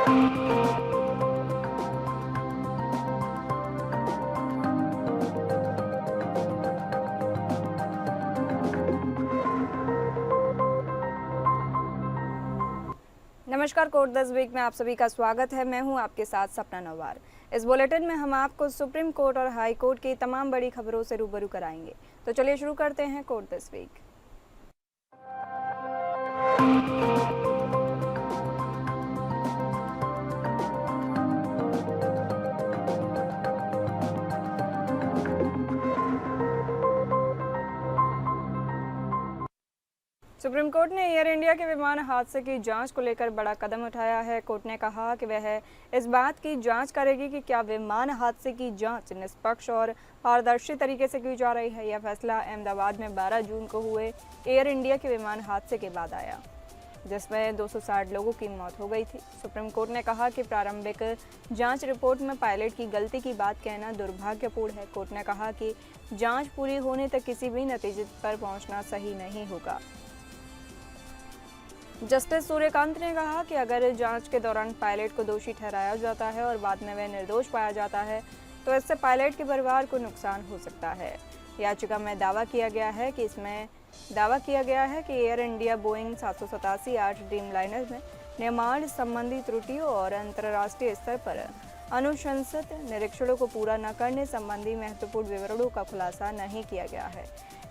नमस्कार, court 10 week में आप सभी का स्वागत है। मैं हूं आपके साथ सपना नवार। इस बुलेटिन में हम आपको सुप्रीम कोर्ट और हाई कोर्ट की तमाम बड़ी खबरों से रूबरू कराएंगे। तो चलिए शुरू करते हैं कोर्ट 10 वीक। सुप्रीम कोर्ट ने एयर इंडिया के विमान हादसे की जांच को लेकर बड़ा कदम उठाया है। कोर्ट ने कहा कि वह इस बात की जांच करेगी कि क्या विमान हादसे की जांच निष्पक्ष और पारदर्शी तरीके से की जा रही है। यह फैसला अहमदाबाद में 12 जून को हुए एयर इंडिया के विमान हादसे के बाद आया, जिसमें 260 लोगों की मौत हो गई थी। सुप्रीम कोर्ट ने कहा कि प्रारंभिक जांच रिपोर्ट में पायलट की गलती की बात कहना दुर्भाग्यपूर्ण है। कोर्ट ने कहा कि जांच पूरी होने तक किसी भी नतीजे पर पहुंचना सही नहीं होगा। जस्टिस सूर्यकांत ने कहा कि अगर जांच के दौरान पायलट को दोषी ठहराया जाता है और बाद में वह निर्दोष पाया जाता है तो इससे पायलट के परिवार को नुकसान हो सकता है। याचिका में दावा किया गया है कि एयर इंडिया बोइंग 787-8 ड्रीमलाइनर में निर्माण संबंधी त्रुटियों और अंतर्राष्ट्रीय स्तर पर अनुशंसित निरीक्षणों को पूरा न करने संबंधी महत्वपूर्ण विवरणों का खुलासा नहीं किया गया है।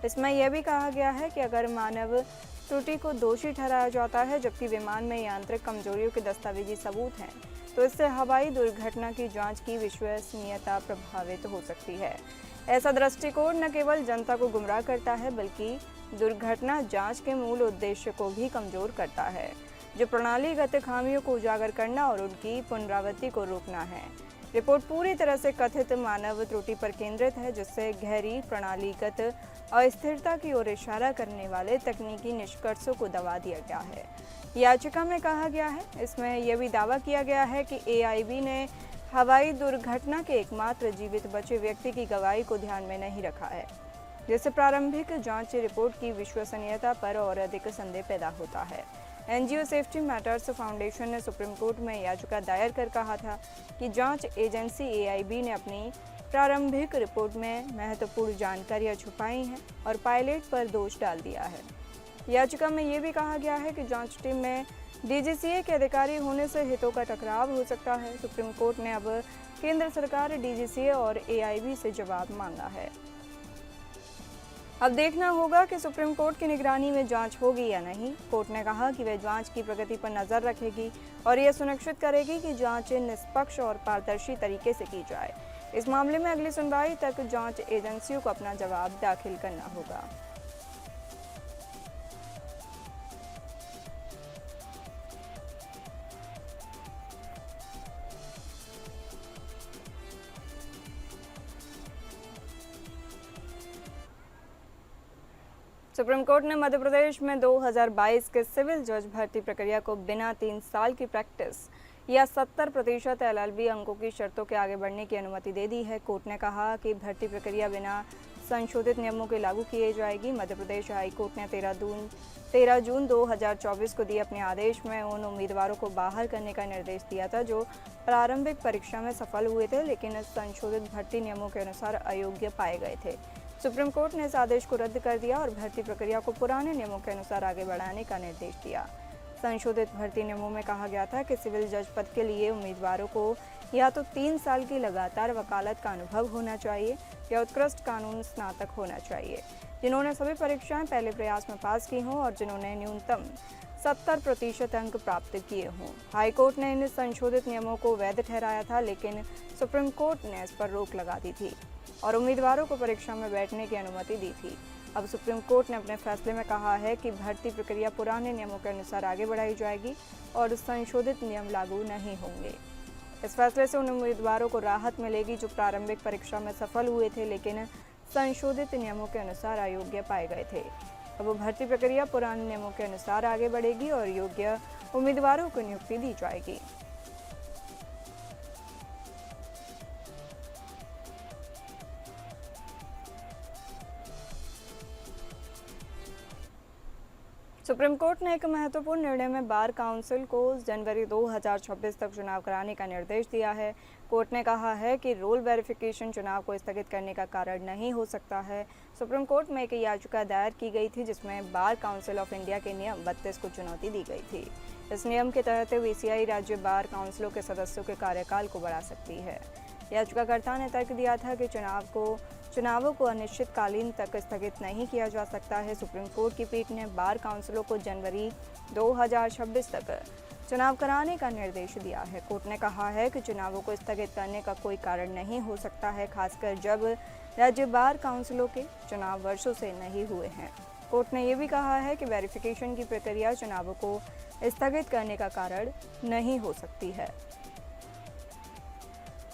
इसमें यह भी कहा गया है कि अगर मानव त्रुटि को दोषी ठहराया जाता है जबकि विमान में यांत्रिक कमजोरियों के दस्तावेजी सबूत हैं, तो इससे हवाई दुर्घटना की जांच की विश्वसनीयता प्रभावित हो सकती है। ऐसा दृष्टिकोण न केवल जनता को गुमराह करता है बल्कि दुर्घटना जांच के मूल उद्देश्य को भी कमजोर करता है, जो प्रणालीगत खामियों को उजागर करना और उनकी पुनरावृत्ति को रोकना है। रिपोर्ट पूरी तरह से कथित मानव त्रुटि पर केंद्रित है, जिससे गहरी प्रणालीगत अस्थिरता की ओर इशारा करने वाले तकनीकी निष्कर्षों को दबा दिया गया है। याचिका में कहा गया है, इसमें यह भी दावा किया गया है कि एआईबी ने हवाई दुर्घटना के एकमात्र जीवित बचे व्यक्ति की गवाही को ध्यान में नहीं रखा है, जिससे प्रारंभिक जांच रिपोर्ट की विश्वसनीयता पर और अधिक संदेह पैदा होता है। एनजीओ सेफ्टी मैटर्स फाउंडेशन ने सुप्रीम कोर्ट में याचिका दायर कर कहा था कि जांच एजेंसी एआईबी ने अपनी प्रारंभिक रिपोर्ट में महत्वपूर्ण जानकारियां छुपाई हैं और पायलट पर दोष डाल दिया है। याचिका में ये भी कहा गया है कि जांच टीम में डीजीसीए के अधिकारी होने से हितों का टकराव हो सकता है। सुप्रीम कोर्ट ने अब केंद्र सरकार, डीजीसीए और एआईबी से जवाब मांगा है। अब देखना होगा कि सुप्रीम कोर्ट की निगरानी में जांच होगी या नहीं। कोर्ट ने कहा कि वह जांच की प्रगति पर नजर रखेगी और यह सुनिश्चित करेगी कि जांच निष्पक्ष और पारदर्शी तरीके से की जाए। इस मामले में अगली सुनवाई तक जांच एजेंसियों को अपना जवाब दाखिल करना होगा। सुप्रीम कोर्ट ने मध्य प्रदेश में 2022 के सिविल जज भर्ती प्रक्रिया को बिना 3 साल की प्रैक्टिस या 70% एलएलबी अंकों की शर्तों के आगे बढ़ने की अनुमति दे दी है। कोर्ट ने कहा कि भर्ती प्रक्रिया बिना संशोधित नियमों के लागू की जाएगी। मध्य प्रदेश हाई कोर्ट ने 13 जून 2024 को दिए अपने आदेश में उन उम्मीदवारों को बाहर करने का निर्देश दिया था जो प्रारंभिक परीक्षा में सफल हुए थे लेकिन संशोधित भर्ती नियमों के अनुसार अयोग्य पाए गए थे। सुप्रीम कोर्ट ने इस आदेश को रद्द कर दिया और भर्ती प्रक्रिया को पुराने नियमों के अनुसार आगे बढ़ाने का निर्देश दिया। संशोधित भर्ती नियमों में कहा गया था कि सिविल जज पद के लिए उम्मीदवारों को या तो 3 साल की लगातार वकालत का अनुभव होना चाहिए या उत्कृष्ट कानून स्नातक होना चाहिए, जिन्होंने सभी परीक्षाएं पहले प्रयास में पास की हों और जिन्होंने न्यूनतम 70% अंक प्राप्त किए हों। हाईकोर्ट ने इन संशोधित नियमों को वैध ठहराया था, लेकिन सुप्रीम कोर्ट ने इस पर रोक लगा दी थी और उम्मीदवारों को परीक्षा में बैठने की अनुमति दी थी। अब सुप्रीम कोर्ट ने अपने फैसले में कहा है कि भर्ती प्रक्रिया पुराने नियमों के अनुसार आगे बढ़ाई जाएगी और संशोधित नियम लागू नहीं होंगे। इस फैसले से उन उम्मीदवारों को राहत मिलेगी जो प्रारंभिक परीक्षा में सफल हुए थे लेकिन संशोधित नियमों के अनुसार अयोग्य पाए गए थे। अब भर्ती प्रक्रिया पुराने नियमों के अनुसार आगे बढ़ेगी और योग्य उम्मीदवारों को नियुक्ति दी जाएगी। सुप्रीम कोर्ट ने एक महत्वपूर्ण निर्णय में बार काउंसिल को जनवरी 2026 तक चुनाव कराने का निर्देश दिया है। कोर्ट ने कहा है कि रोल वेरिफिकेशन चुनाव को स्थगित करने का कारण नहीं हो सकता है। सुप्रीम कोर्ट में एक याचिका दायर की गई थी जिसमें बार काउंसिल ऑफ इंडिया के नियम 32 को चुनौती दी गई थी। इस नियम के तहत बीसीआई राज्य बार काउंसिलों के सदस्यों के कार्यकाल को बढ़ा सकती है। याचिकाकर्ता ने तर्क दिया था कि चुनावों को अनिश्चितकालीन तक स्थगित नहीं किया जा सकता है। सुप्रीम कोर्ट की पीठ ने बार काउंसिलों को जनवरी 2026 तक चुनाव कराने का निर्देश दिया है। कोर्ट ने कहा है कि चुनावों को स्थगित करने का कोई कारण नहीं हो सकता है, खासकर जब राज्य बार काउंसिलों के चुनाव वर्षों से नहीं हुए हैं। कोर्ट ने यह भी कहा है कि वेरिफिकेशन की प्रक्रिया चुनावों को स्थगित करने का कारण नहीं हो सकती है।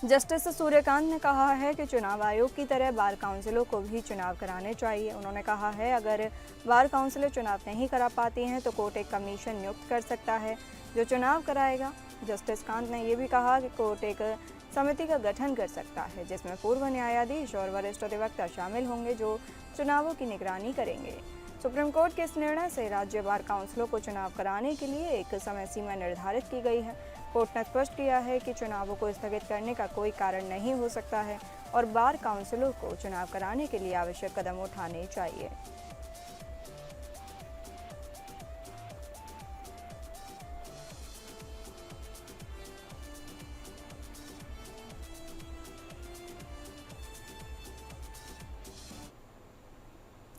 जस्टिस सूर्यकांत ने कहा है कि चुनाव आयोग की तरह बार काउंसिलों को भी चुनाव कराने चाहिए। उन्होंने कहा है अगर बार काउंसिलें चुनाव नहीं करा पाती हैं तो कोर्ट एक कमीशन नियुक्त कर सकता है जो चुनाव कराएगा। जस्टिस कांत ने यह भी कहा कि कोर्ट एक समिति का गठन कर सकता है जिसमें पूर्व न्यायाधीश और वरिष्ठ अधिवक्ता शामिल होंगे जो चुनावों की निगरानी करेंगे। सुप्रीम कोर्ट के इस निर्णय से राज्य बार काउंसिलों को चुनाव कराने के लिए एक समय सीमा निर्धारित की गई है। कोर्ट ने स्पष्ट किया है कि चुनावों को स्थगित करने का कोई कारण नहीं हो सकता है और बार काउंसिलों को चुनाव कराने के लिए आवश्यक कदम उठाने चाहिए।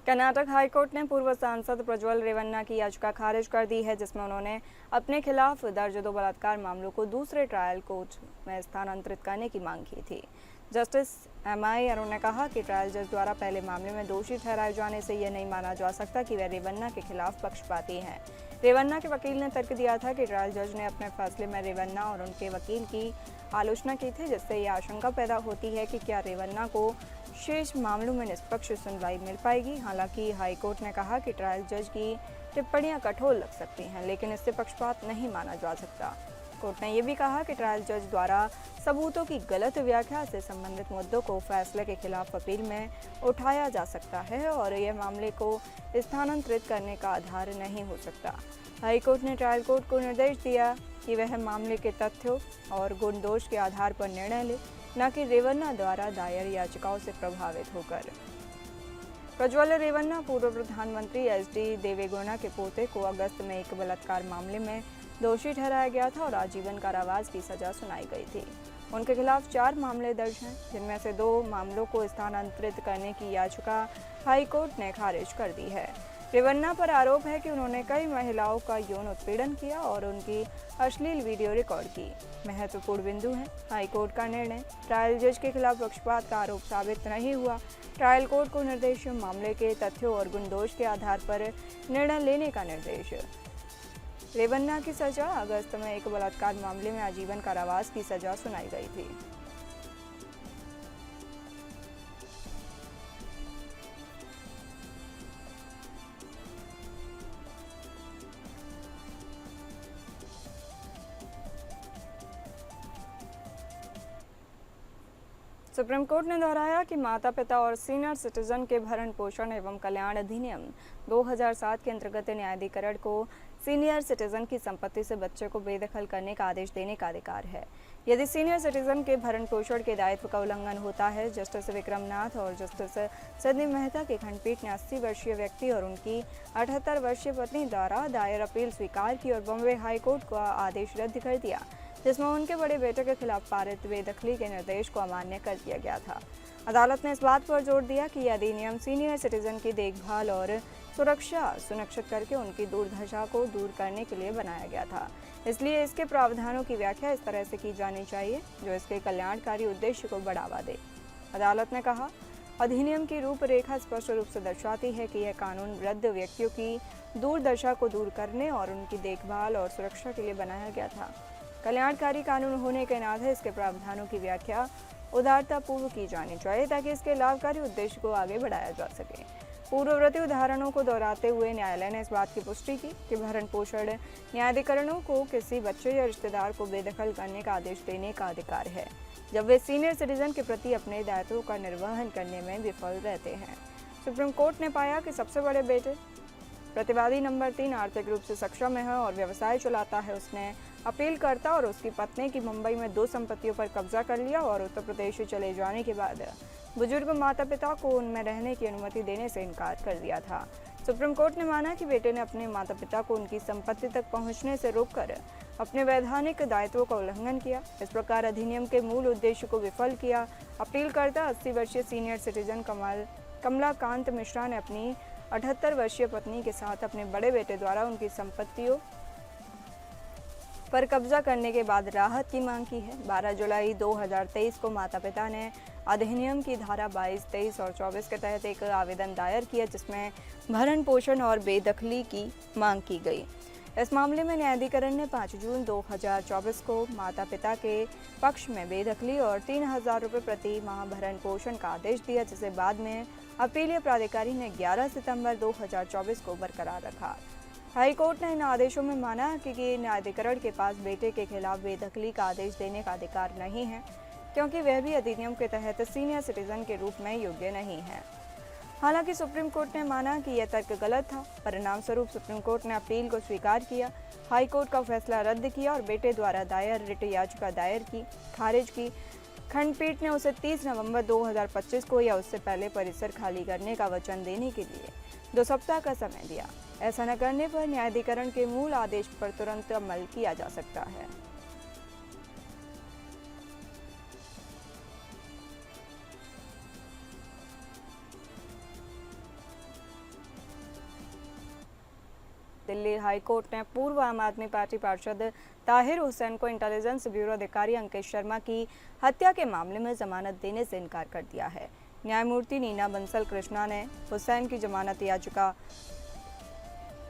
कर्नाटक हाईकोर्ट ने पूर्व सांसद प्रज्वल रेवन्ना की याचिका खारिज कर दी है जिसमें उन्होंने अपने खिलाफ दर्ज 2 बलात्कार मामलों को दूसरे ट्रायल कोर्ट में स्थानांतरित करने की मांग की थी। Justice MI. अरुण ने कहा कि ट्रायल जज द्वारा पहले मामले में दोषी ठहराए जाने से यह नहीं माना जा सकता कि वे रेवन्ना के खिलाफ पक्षपाती हैं। रेवन्ना के वकील ने तर्क दिया था कि ट्रायल जज ने अपने फैसले में रेवन्ना और उनके वकील की आलोचना की थी, जिससे यह आशंका पैदा होती है कि क्या रेवन्ना को शेष मामलों में निष्पक्ष सुनवाई मिल पाएगी। हालांकि हाईकोर्ट ने कहा कि ट्रायल जज की टिप्पणियां कठोर लग सकती हैं, लेकिन इससे पक्षपात नहीं माना जा सकता। कोर्ट ने यह भी कहा कि ट्रायल जज द्वारा सबूतों की गलत व्याख्या से संबंधित मुद्दों को फैसले के खिलाफ अपील में उठाया जा सकता है और यह मामले को स्थानांतरित करने का आधार नहीं हो सकता। हाईकोर्ट ने ट्रायल कोर्ट को निर्देश दिया कि वह मामले के तथ्यों और गुण दोष के आधार पर निर्णय ले, न कि रेवन्ना द्वारा दायर याचिकाओं से प्रभावित होकर। प्रज्वल रेवन्ना पूर्व प्रधानमंत्री एच.डी. देवेगौड़ा के पोते को अगस्त में एक बलात्कार मामले में दोषी ठहराया गया था और आजीवन कारावास की सजा सुनाई गई थी। उनके खिलाफ 4 मामले दर्ज हैं, जिनमें से 2 मामलों को स्थानांतरित करने की याचिका हाईकोर्ट ने खारिज कर दी है। रेवन्ना पर आरोप है कि उन्होंने कई महिलाओं का यौन उत्पीड़न किया और उनकी अश्लील वीडियो रिकॉर्ड की। महत्वपूर्ण बिंदु है हाईकोर्ट का निर्णय। ट्रायल जज के खिलाफ पक्षपात का आरोप साबित नहीं हुआ। ट्रायल कोर्ट को निर्देश मामले के तथ्यों और गुण दोष के आधार पर निर्णय लेने का निर्देश। रेवन्ना की सजा अगस्त में एक बलात्कार मामले में आजीवन कारावास की सजा सुनाई गई थी। सुप्रीम कोर्ट ने दोहराया कि माता पिता और सीनियर सिटीजन के भरण पोषण एवं कल्याण अधिनियम 2007 के अंतर्गत न्यायाधिकरण को सीनियर सिटीजन की संपत्ति से बच्चे को बेदखल करने का आदेश देने का अधिकार है यदि सीनियर सिटीजन के भरण पोषण के दायित्व का उल्लंघन होता है। जस्टिस विक्रमनाथ और जस्टिस सदनी मेहता की खंडपीठ ने 80 वर्षीय व्यक्ति और उनकी 78 वर्षीय पत्नी द्वारा दायर अपील स्वीकार की और बॉम्बे हाईकोर्ट का आदेश रद्द कर दिया, जिसमें उनके बड़े बेटे के खिलाफ पारित बेदखली के निर्देश को अमान्य कर दिया गया था। अदालत ने इस बात पर जोर दिया कि यह अधिनियम सीनियर सिटीजन की देखभाल और सुरक्षा सुनिश्चित करके उनकी दुर्दशा को दूर करने के लिए बनाया गया था, इसलिए इसके प्रावधानों की व्याख्या इस तरह से की जानी चाहिए जो इसके कल्याणकारी उद्देश्य को बढ़ावा दे। अदालत ने कहा, अधिनियम की रूपरेखा स्पष्ट रूप से दर्शाती है कि यह कानून वृद्ध व्यक्तियों की दुर्दशा को दूर करने और उनकी देखभाल और सुरक्षा के लिए बनाया गया था। कल्याणकारी कानून होने के नाते इसके प्रावधानों की व्याख्या उदारतापूर्व की जानी चाहिए ताकि इसके लाभकारी उद्देश्य को आगे बढ़ाया जा सके। पूर्ववर्ती उदाहरणों को दोहराते हुए न्यायालय ने इस बात की पुष्टि की कि भरण पोषण न्यायाधिकरणों को किसी बच्चे या रिश्तेदार को बेदखल करने का आदेश देने का अधिकार है जब वे सीनियर सिटीजन के प्रति अपने दायित्वों का निर्वहन करने में विफल रहते हैं। सुप्रीम कोर्ट ने पाया कि सबसे बड़े बेटे प्रतिवादी नंबर 3 आर्थिक रूप से सक्षम है और व्यवसाय चलाता है। उसने अपीलकर्ता और उसकी पत्नी की मुंबई में 2 संपत्तियों पर कब्जा कर लिया और उत्तर प्रदेश चले जाने के बाद बुजुर्ग माता पिता को उनमें रहने की अनुमति देने से इनकार कर दिया था। सुप्रीम कोर्ट ने माना कि बेटे ने अपने माता पिता को उनकी संपत्ति तक पहुंचने से रोककर अपने वैधानिक दायित्वों का उल्लंघन किया। इस प्रकार अधिनियम के मूल उद्देश्य को विफल किया। अपीलकर्ता 80 वर्षीय सीनियर सिटीजन कमलाकांत मिश्रा ने अपनी 78 वर्षीय पत्नी के साथ अपने बड़े बेटे द्वारा उनकी संपत्तियों पर कब्जा करने के बाद राहत की मांग की है। 12 जुलाई 2023 को माता पिता ने अधिनियम की धारा 22, 23 और 24 के तहत एक आवेदन दायर किया जिसमें भरण पोषण और बेदखली की मांग की गई। इस मामले में न्यायाधिकरण ने 5 जून 2024 को माता पिता के पक्ष में बेदखली और 3000 रुपये प्रति माह भरण पोषण का आदेश दिया, जिसे बाद में अपीलीय प्राधिकारी ने 11 सितंबर 2024 को बरकरार रखा। हाई कोर्ट ने इन आदेशों में माना कि न्यायाधिकरण के पास बेटे के खिलाफ बेदखली का आदेश देने का अधिकार नहीं है, क्योंकि वह भी अधिनियम के तहत सीनियर सिटीजन के रूप में योग्य नहीं है। हालांकि सुप्रीम कोर्ट ने माना कि यह तर्क गलत था। परिणाम स्वरूप सुप्रीम कोर्ट ने अपील को स्वीकार किया, हाई कोर्ट का फैसला रद्द किया और बेटे द्वारा दायर रिट याचिका खारिज की। खंडपीठ ने उसे 30 नवंबर 2025 को या उससे पहले परिसर खाली करने का वचन देने के लिए 2 सप्ताह का समय दिया। ऐसा न करने पर न्यायाधिकरण के मूल आदेश पर तुरंत अमल किया जा सकता है। दिल्ली हाई कोर्ट ने पूर्व आम आदमी पार्टी पार्षद ताहिर हुसैन को इंटेलिजेंस ब्यूरो अधिकारी अंकित शर्मा की हत्या के मामले में जमानत देने से इनकार कर दिया है। न्यायमूर्ति नीना बंसल कृष्णा ने हुसैन की जमानत याचिका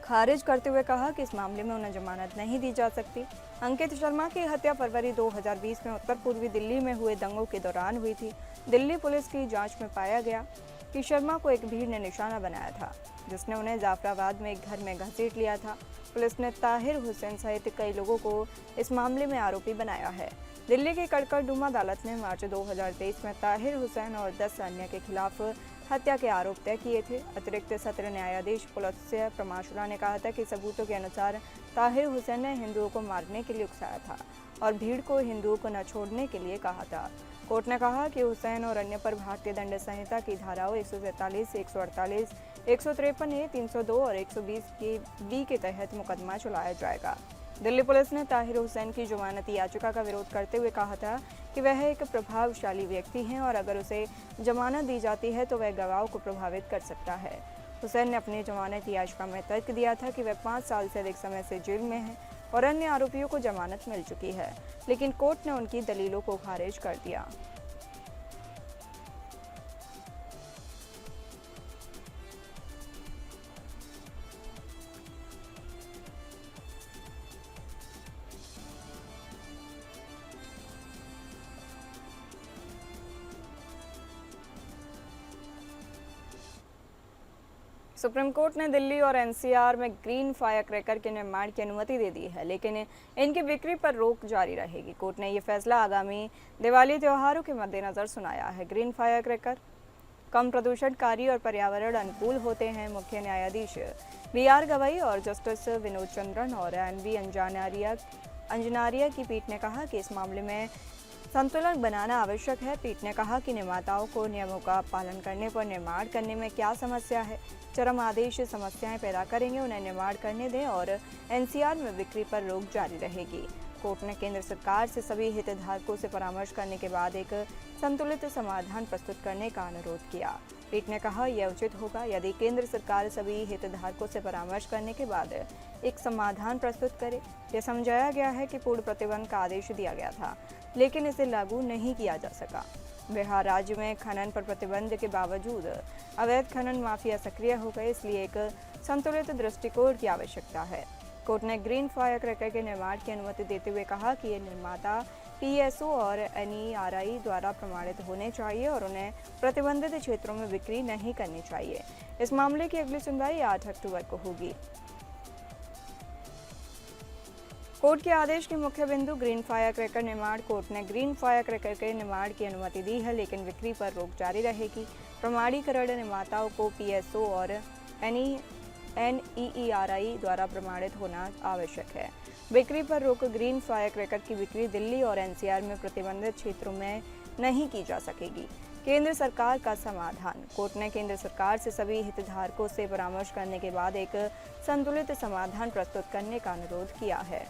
खारिज करते हुए कहा कि इस मामले में उन्हें जमानत नहीं दी जा सकती। अंकित शर्मा की हत्या फरवरी 2020 में उत्तर पूर्वी दिल्ली में हुए दंगों के दौरान हुई थी। दिल्ली पुलिस की जांच में पाया गया कि शर्मा को एक भीड़ ने निशाना बनाया था, जिसने उन्हें जाफराबाद में एक घर में घसीट लिया था। पुलिस ने ताहिर हुसैन सहित कई लोगों को इस मामले में आरोपी बनाया है। दिल्ली की कड़कड़डूमा अदालत ने मार्च 2023 में ताहिर हुसैन और 10 अन्य के खिलाफ हत्या के आरोप तय किए थे। अतिरिक्त सत्र न्यायाधीश पुलत्स्य प्रमाशुरा ने कहा था कि सबूतों के अनुसार ताहिर हुसैन ने हिंदुओं को मारने के लिए उकसाया था और भीड़ को हिंदुओं को न छोड़ने के लिए कहा था। कोर्ट ने कहा कि हुसैन और अन्य पर भारतीय दंड संहिता की धाराओं 147, 148, 153A, 302 और 120 के बी के तहत मुकदमा चलाया जाएगा। दिल्ली पुलिस ने ताहिर हुसैन की जमानती याचिका का विरोध करते हुए कहा था कि वह एक प्रभावशाली व्यक्ति हैं और अगर उसे जमानत दी जाती है तो वह गवाहों को प्रभावित कर सकता है। हुसैन ने अपनी जमानती याचिका में तर्क दिया था कि वह 5 साल से अधिक समय से जेल में है और अन्य आरोपियों को जमानत मिल चुकी है, लेकिन कोर्ट ने उनकी दलीलों को खारिज कर दिया। सुप्रीम कोर्ट ने दिल्ली और एनसीआर में ग्रीन फायर क्रैकर के निर्माण की अनुमति दे दी है, लेकिन इनकी बिक्री पर रोक जारी रहेगी। कोर्ट ने यह फैसला आगामी दिवाली त्योहारों के मद्देनजर सुनाया है। ग्रीन फायर क्रैकर कम प्रदूषणकारी और पर्यावरण अनुकूल होते हैं। मुख्य न्यायाधीश BR गवई और जस्टिस विनोद चंद्रन और NV अंजनारिया की पीठ ने कहा कि इस मामले में संतुलन बनाना आवश्यक है। पीठ ने कहा कि निर्माताओं को नियमों का पालन करने पर निर्माण करने में क्या समस्या है। चरम आदेश समस्याएं पैदा करेंगे, उन्हें निर्माण करने दें और NCR में बिक्री पर रोक जारी रहेगी। कोर्ट ने केंद्र सरकार से सभी हितधारकों से परामर्श करने के बाद एक संतुलित समाधान प्रस्तुत करने का अनुरोध किया। पीठ ने कहा यह उचित होगा यदि केंद्र सरकार सभी हितधारकों से परामर्श करने के बाद एक समाधान प्रस्तुत करे। यह समझाया गया है कि पूर्ण प्रतिबंध का आदेश दिया गया था, लेकिन इसे लागू नहीं किया जा सका। बिहार राज्य में खनन पर प्रतिबंध के बावजूद अवैध खनन माफिया सक्रिय हो गए, इसलिए एक संतुलित दृष्टिकोण की आवश्यकता है। कोर्ट ने ग्रीन फायर क्रैकर के निर्माण की अनुमति देते हुए कहा कि ये निर्माता PSO और NERI द्वारा प्रमाणित होने चाहिए और उन्हें प्रतिबंधित क्षेत्रों में बिक्री नहीं करनी चाहिए। इस मामले की अगली सुनवाई 8 अक्टूबर को होगी। कोर्ट के आदेश के मुख्य बिंदु ग्रीन फायर क्रैकर निर्माण। कोर्ट ने ग्रीन फायर क्रैकर के निर्माण की अनुमति दी है, लेकिन बिक्री पर रोक जारी रहेगी। प्रमाणीकरण निर्माताओं को PSO और NEERI द्वारा प्रमाणित होना आवश्यक है। बिक्री पर रोक। ग्रीन फायर क्रैकर की बिक्री दिल्ली और NCR में प्रतिबंधित क्षेत्रों में नहीं की जा सकेगी। केंद्र सरकार का समाधान। कोर्ट ने केंद्र सरकार से सभी हितधारकों से परामर्श करने के बाद एक संतुलित समाधान प्रस्तुत करने का अनुरोध किया है।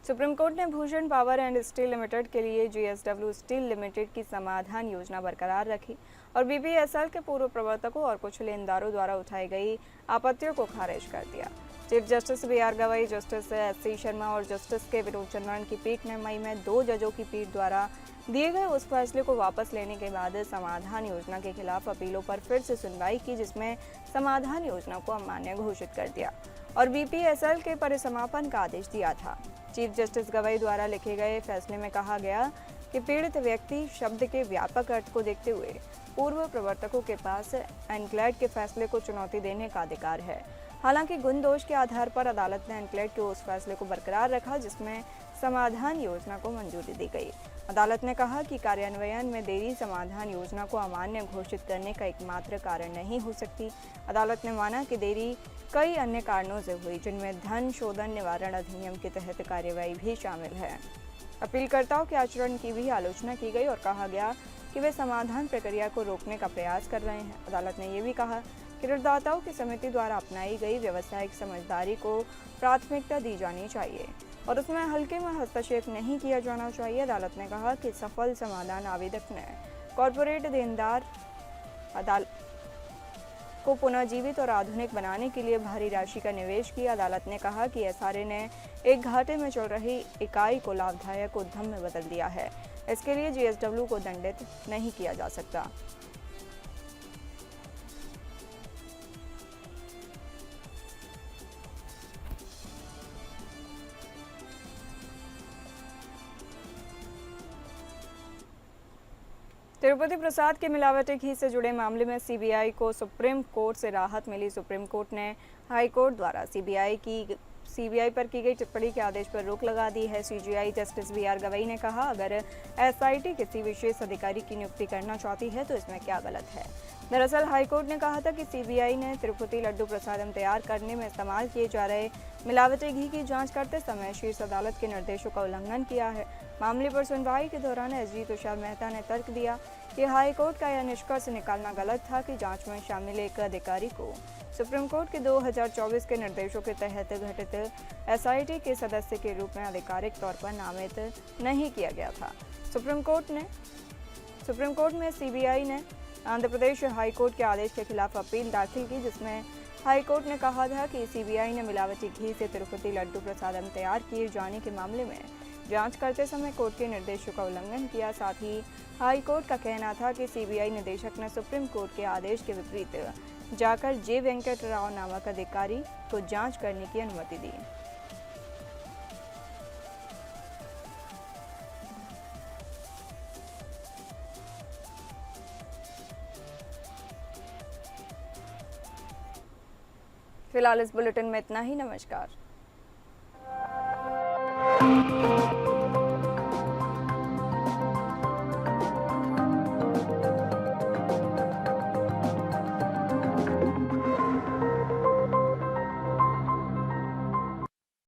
सुप्रीम कोर्ट ने Bhushan power and steel limited के लिए JSW स्टील लिमिटेड की समाधान योजना बरकरार रखी और BPSL के पूर्व प्रवर्तकों और कुछ लेनदारों द्वारा उठाई गई आपत्तियों को खारिज कर दिया। Chief justice BR Gavai, justice SC Sharma और जस्टिस के विनोद चंद्रन की पीठ ने मई में 2 जजों की पीठ द्वारा दिए गए उस फैसले को वापस लेने के बाद समाधान योजना के खिलाफ अपीलों पर फिर से सुनवाई की, जिसमें समाधान योजना को अमान्य घोषित कर दिया और BPSL के परिसमापन का आदेश दिया था। चीफ जस्टिस गवई द्वारा लिखे गए फैसले में कहा गया कि पीड़ित व्यक्ति शब्द के व्यापक अर्थ को देखते हुए पूर्व प्रवर्तकों के पास एनक्लेड के फैसले को चुनौती देने का अधिकार है। हालांकि गुण दोष के आधार पर अदालत ने एनक्लेड के उस फैसले को बरकरार रखा जिसमें समाधान योजना को मंजूरी दी गई। अदालत ने कहा कि कार्यान्वयन में देरी समाधान योजना को अमान्य घोषित करने का एकमात्र कारण नहीं हो सकती। अदालत ने माना कि देरी कई अन्य कारणों से हुई, जिनमें धन शोधन निवारण अधिनियम के तहत कार्यवाही भी शामिल है। अपीलकर्ताओं के आचरण की भी आलोचना की गई और कहा गया कि वे समाधान प्रक्रिया को रोकने का प्रयास कर रहे हैं। अदालत ने यह भी कहा कि ऋणदाताओं की समिति द्वारा अपनाई गई व्यावसायिक समझदारी को प्राथमिकता दी जानी चाहिए और उसमें हल्के में हस्तक्षेप नहीं किया जाना चाहिए। अदालत ने कहा कि सफल समाधान आवेदक ने कॉरपोरेट देनदार को पुनर्जीवित और आधुनिक बनाने के लिए भारी राशि का निवेश किया। अदालत ने कहा कि SRA ने एक घाटे में चल रही इकाई को लाभदायक उद्यम में बदल दिया है। इसके लिए JSW को दंडित नहीं किया जा सकता। तिरुपति प्रसाद के मिलावटी घी से जुड़े मामले में CBI को सुप्रीम कोर्ट से राहत मिली। सुप्रीम कोर्ट ने हाई कोर्ट द्वारा CBI पर की गई टिप्पणी के आदेश पर रोक लगा दी है। CJI जस्टिस BR गवई ने कहा, अगर SIT किसी विशेष अधिकारी की नियुक्ति करना चाहती है तो इसमें क्या गलत है। दरअसल हाईकोर्ट ने कहा था कि CBI ने तिरुपति लड्डू प्रसादम तैयार करने में इस्तेमाल किए जा रहे मिलावटी घी की जांच करते समय शीर्ष अदालत के निर्देशों का उल्लंघन किया है। मामले पर सुनवाई के दौरान SG तुषार मेहता ने तर्क दिया कि हाईकोर्ट का यह निष्कर्ष निकालना गलत था कि जांच में शामिल एक अधिकारी को सुप्रीम कोर्ट के 2024 के निर्देशों के तहत गठित SIT के सदस्य के रूप में आधिकारिक तौर पर नामित नहीं किया गया था। सुप्रीम कोर्ट में CBI ने आंध्र प्रदेश हाई कोर्ट के आदेश के खिलाफ अपील दाखिल की, जिसमें हाई कोर्ट ने कहा था कि CBI ने मिलावटी घी से तिरुपति लड्डू प्रसादम तैयार किए जाने के मामले में जांच करते समय कोर्ट के निर्देशों का उल्लंघन किया। साथ ही हाई कोर्ट का कहना था कि CBI निदेशक ने सुप्रीम कोर्ट के आदेश के विपरीत जाकर J वेंकट राव नामक अधिकारी को जांच करने की अनुमति दी। फिलहाल इस बुलेटिन में इतना ही। नमस्कार।